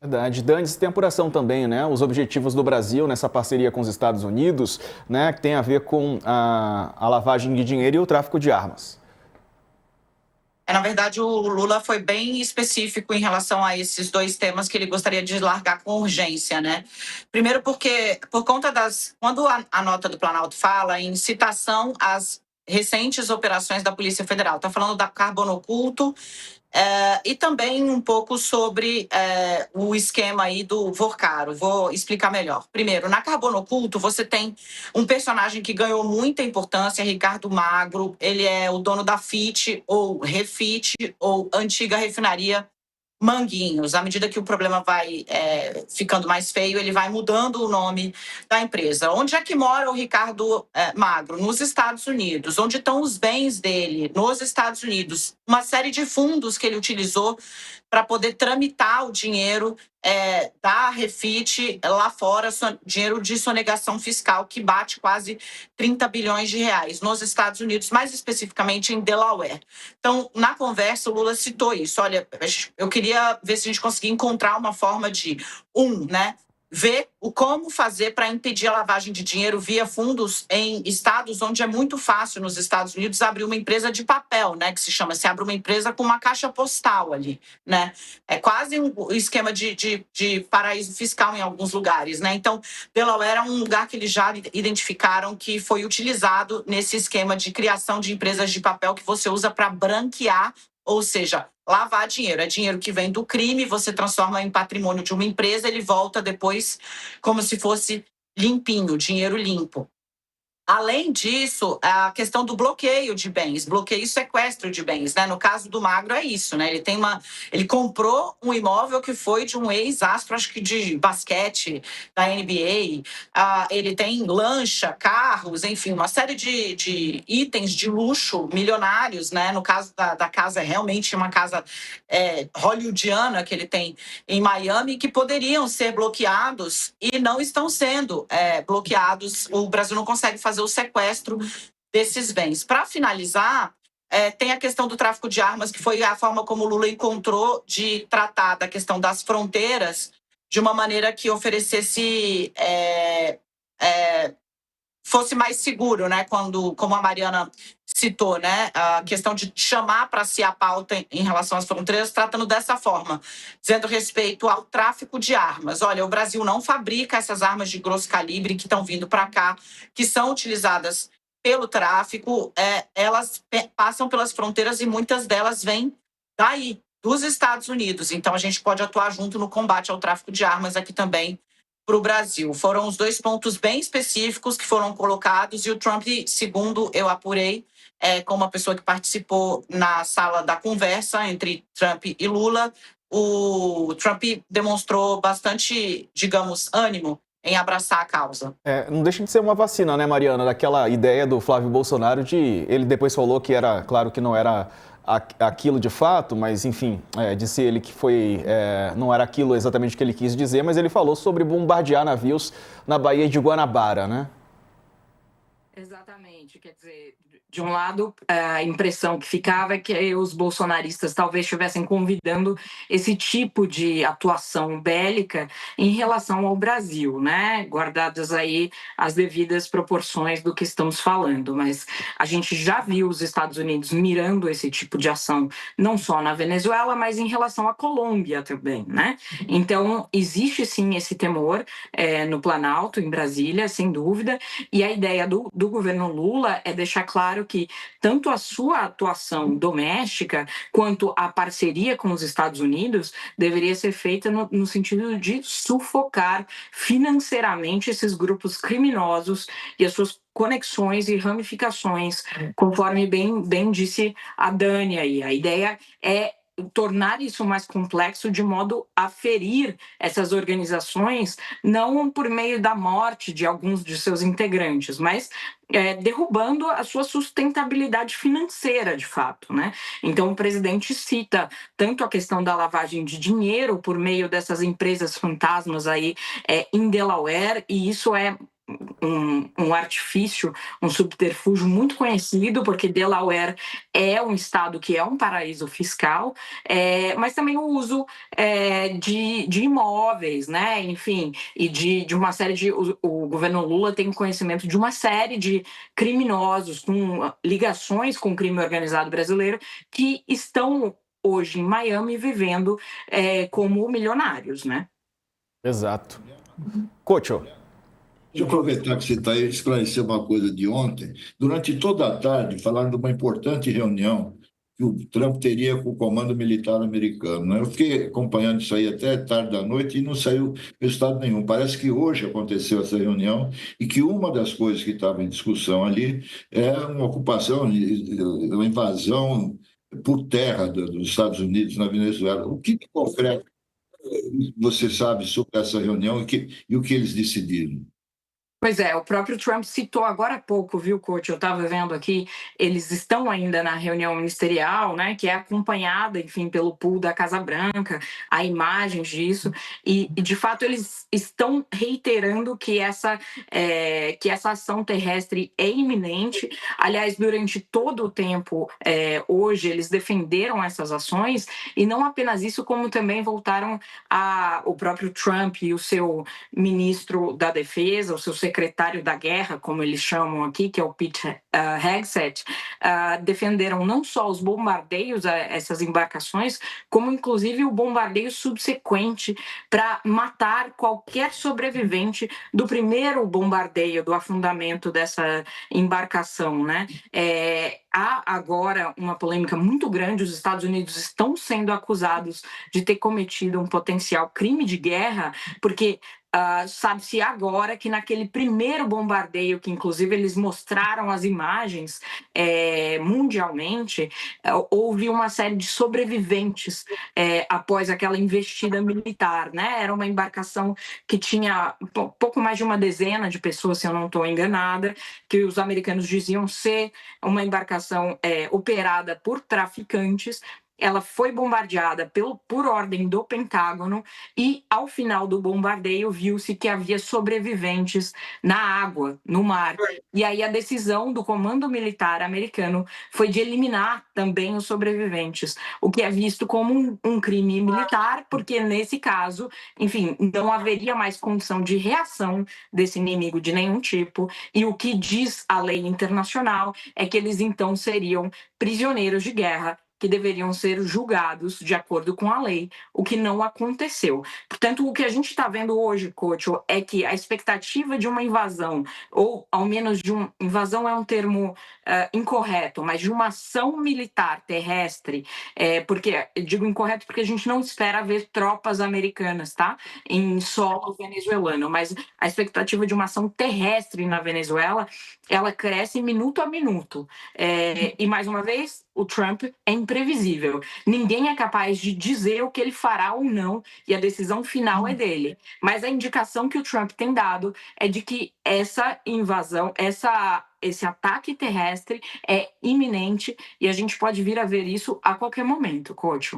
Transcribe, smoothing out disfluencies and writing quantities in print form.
Verdade. Dantes, tem apuração também, né? Os objetivos do Brasil nessa parceria com os Estados Unidos, né? Que tem a ver com a lavagem de dinheiro e o tráfico de armas. Na verdade, o Lula foi bem específico em relação a esses dois temas que ele gostaria de largar com urgência, né? Primeiro porque, por conta quando a nota do Planalto fala em citação às recentes operações da Polícia Federal, está falando da Carbono Oculto, e também um pouco sobre o esquema aí do Vorcaro. Vou explicar melhor. Primeiro, na Carbono Oculto, você tem um personagem que ganhou muita importância, Ricardo Magro. Ele é o dono da FIT, ou Refit, ou Antiga Refinaria Manguinhos. À medida que o problema vai ficando mais feio, ele vai mudando o nome da empresa. Onde é que mora o Ricardo Magro? Nos Estados Unidos. Onde estão os bens dele? Nos Estados Unidos. Uma série de fundos que ele utilizou para poder tramitar o dinheiro da Refit lá fora, dinheiro de sonegação fiscal, que bate quase 30 bilhões de reais nos Estados Unidos, mais especificamente em Delaware. Então, na conversa, o Lula citou isso. Olha, eu queria ver se a gente conseguia encontrar uma forma de, ver como fazer para impedir a lavagem de dinheiro via fundos em estados onde é muito fácil, nos Estados Unidos, abrir uma empresa de papel, né? Que se abre uma empresa com uma caixa postal ali, né? É quase um esquema de paraíso fiscal em alguns lugares, né? Então, Delaware é um lugar que eles já identificaram que foi utilizado nesse esquema de criação de empresas de papel que você usa para branquear, ou seja, lavar dinheiro. É dinheiro que vem do crime, você transforma em patrimônio de uma empresa, ele volta depois como se fosse limpinho, dinheiro limpo. Além disso, a questão do bloqueio de bens, bloqueio e sequestro de bens, né? No caso do Magro é isso, né? Ele comprou um imóvel que foi de um ex-astro, acho que de basquete da NBA. Ele tem lancha, carros, enfim, uma série de itens de luxo milionários, né? No caso da casa, é realmente uma casa hollywoodiana que ele tem em Miami, que poderiam ser bloqueados e não estão sendo bloqueados. O Brasil não consegue fazer o sequestro desses bens. Para finalizar, tem a questão do tráfico de armas, que foi a forma como o Lula encontrou de tratar da questão das fronteiras de uma maneira que oferecesse fosse mais seguro, né? Como a Mariana citou, né? A questão de chamar para si a pauta em relação às fronteiras, tratando dessa forma, dizendo respeito ao tráfico de armas. Olha, o Brasil não fabrica essas armas de grosso calibre que estão vindo para cá, que são utilizadas pelo tráfico, elas passam pelas fronteiras e muitas delas vêm daí, dos Estados Unidos. Então, a gente pode atuar junto no combate ao tráfico de armas aqui também para o Brasil. Foram os dois pontos bem específicos que foram colocados, e o Trump, segundo eu apurei, como uma pessoa que participou na sala da conversa entre Trump e Lula, o Trump demonstrou bastante, digamos, ânimo em abraçar a causa. Não deixa de ser uma vacina, né, Mariana? Daquela ideia do Flávio Bolsonaro ele depois falou que era, claro que não era aquilo de fato, mas enfim, disse ele que não era aquilo exatamente que ele quis dizer, mas ele falou sobre bombardear navios na Baía de Guanabara, né? Exatamente, quer dizer, de um lado, a impressão que ficava é que os bolsonaristas talvez estivessem convidando esse tipo de atuação bélica em relação ao Brasil, né? Guardadas aí as devidas proporções do que estamos falando. Mas a gente já viu os Estados Unidos mirando esse tipo de ação, não só na Venezuela, mas em relação à Colômbia também, né? Então, existe sim esse temor no Planalto, em Brasília, sem dúvida, e a ideia do governo Lula é deixar claro que tanto a sua atuação doméstica quanto a parceria com os Estados Unidos deveria ser feita no sentido de sufocar financeiramente esses grupos criminosos e as suas conexões e ramificações, conforme bem disse a Dani aí. A ideia é tornar isso mais complexo de modo a ferir essas organizações, não por meio da morte de alguns de seus integrantes, mas derrubando a sua sustentabilidade financeira, de fato, né? Então, o presidente cita tanto a questão da lavagem de dinheiro por meio dessas empresas fantasmas aí em Delaware, e isso é um artifício, um subterfúgio muito conhecido, porque Delaware é um estado que é um paraíso fiscal, mas também o uso de imóveis, né? Enfim, e de uma série de... O governo Lula tem conhecimento de uma série de criminosos com ligações com o crime organizado brasileiro que estão hoje em Miami vivendo como milionários, né? Exato. Cocho. Deixa eu aproveitar que você está aí e esclarecer uma coisa de ontem. Durante toda a tarde, falaram de uma importante reunião que o Trump teria com o Comando Militar americano, né? Eu fiquei acompanhando isso aí até tarde da noite e não saiu resultado nenhum. Parece que hoje aconteceu essa reunião e que uma das coisas que estava em discussão ali é uma ocupação, uma invasão por terra dos Estados Unidos na Venezuela. O que de concreto você sabe sobre essa reunião e o que eles decidiram? Pois é, o próprio Trump citou agora há pouco, viu, Coach? Eu estava vendo aqui, eles estão ainda na reunião ministerial, né, que é acompanhada, enfim, pelo pool da Casa Branca, há imagens disso, e de fato eles estão reiterando que essa ação terrestre é iminente. Aliás, durante todo o tempo, hoje, eles defenderam essas ações, e não apenas isso, como também voltaram o próprio Trump e o seu ministro da Defesa, o seu secretário da guerra, como eles chamam aqui, que é o Pete Hegseth, defenderam não só os bombardeios a essas embarcações, como inclusive o bombardeio subsequente para matar qualquer sobrevivente do primeiro bombardeio, do afundamento dessa embarcação, né? Há agora uma polêmica muito grande, os Estados Unidos estão sendo acusados de ter cometido um potencial crime de guerra, porque sabe-se agora que naquele primeiro bombardeio, que inclusive eles mostraram as imagens mundialmente, houve uma série de sobreviventes após aquela investida militar, né? Era uma embarcação que tinha pouco mais de uma dezena de pessoas, se eu não estou enganada, que os americanos diziam ser uma embarcação operada por traficantes. Ela foi bombardeada por ordem do Pentágono e, ao final do bombardeio, viu-se que havia sobreviventes na água, no mar. E aí a decisão do Comando Militar americano foi de eliminar também os sobreviventes, o que é visto como um crime militar, porque, nesse caso, enfim, não haveria mais condição de reação desse inimigo de nenhum tipo, e o que diz a lei internacional é que eles, então, seriam prisioneiros de guerra, que deveriam ser julgados de acordo com a lei, o que não aconteceu. Portanto, o que a gente está vendo hoje, Coach, é que a expectativa de uma invasão, ou ao menos invasão é um termo incorreto, mas de uma ação militar terrestre, porque digo incorreto porque a gente não espera ver tropas americanas, tá, em solo venezuelano, mas a expectativa de uma ação terrestre na Venezuela, ela cresce minuto a minuto. E mais uma vez, o Trump é imprevisível. Ninguém é capaz de dizer o que ele fará ou não, e a decisão final é dele. Mas a indicação que o Trump tem dado é de que essa invasão, esse ataque terrestre é iminente, e a gente pode vir a ver isso a qualquer momento, Coach.